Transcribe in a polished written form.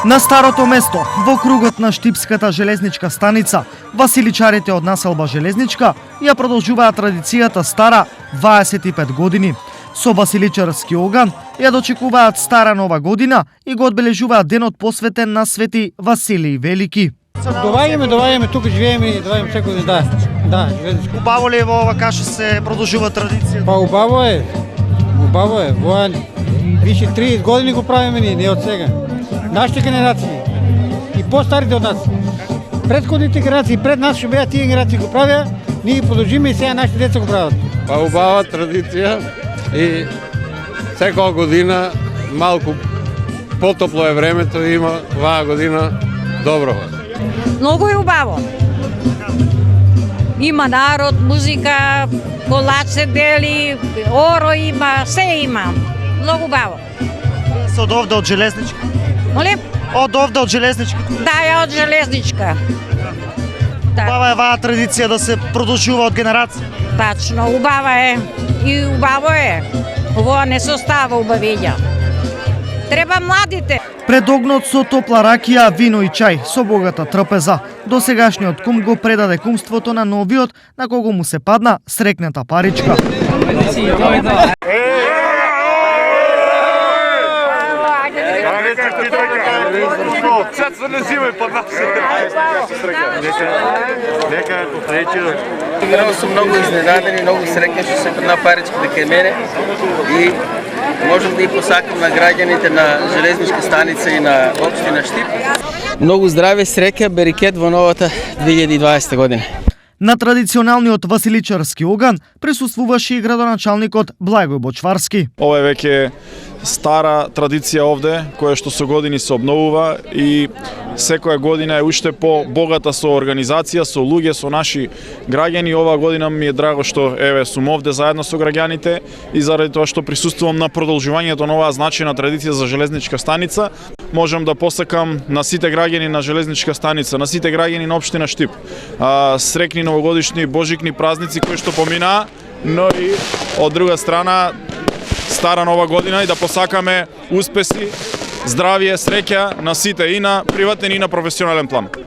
На старото место, во кругот на Штипската железничка станица, василичарите од населба Железничка ја продолжуваат традицијата стара 25 години. Со василичарски оган ја дочекуваат стара нова година и го одбележуваат денот посветен на Свети Василий Велики. Доваѓаме, тука живееме и доваѓаме секој ден, да, Железничка. Убаво ли е во ова каша се продолжува традицијата? Па убаво е, воан, више 30 години го правиме ние, не од сега. Нашите генерации и по-старите од нас. Предходните генерации пред нас што беа тие генерации го правеа, ние ги продолжиме и сега нашите деца го прават. Па убава традиција и секоја година малку потопло е времето и има оваа година добро. Многу е убаво. Има народ, музика, колач се дели, оро има, се има. Многу убаво. Се од овде од Железничка? Молим? Од овде од Железничка? Да, ја од Железничка. Убава е ваа традиција да се продолжува од генерација. Тачно, убава е. И убаво е. Ово не се остава убавења. Треба младите. Пред огнот со топла ракија, вино и чај, со богата трпеза. Досегашниот кум го предаде кумството на новиот, на кого му се падна срекната паричка. Цеца не зимај под нас. Нека е посреќено. Много сум многу изненадени, многу среќни што се падна паричка дека е мене и можам да и посакам на граѓаните на Железничка станица и на општина Штип. Многу здраве, среќа, берекет во новата 2020 година. На традиционалниот василичарски оган присуствуваше и градоначалникот Благој Бочварски. Ова е веќе стара традиција овде, која што со години се обновува и секоја година е уште по-богата со организација, со луѓе, со наши граѓани. Оваа година ми е драго што еве сум овде заедно со граѓаните и заради тоа што присуствувам на продолжувањето на оваа значајна традиција за Железничка станица, можам да посакам на сите граѓани на Железничка станица, на сите граѓани на општина Штип, срекни новогодишни божикни празници кои што поминаа, но и од друга страна стара нова година и да посакаме успеси, здравје, среќа на сите и на приватен и на професионален план.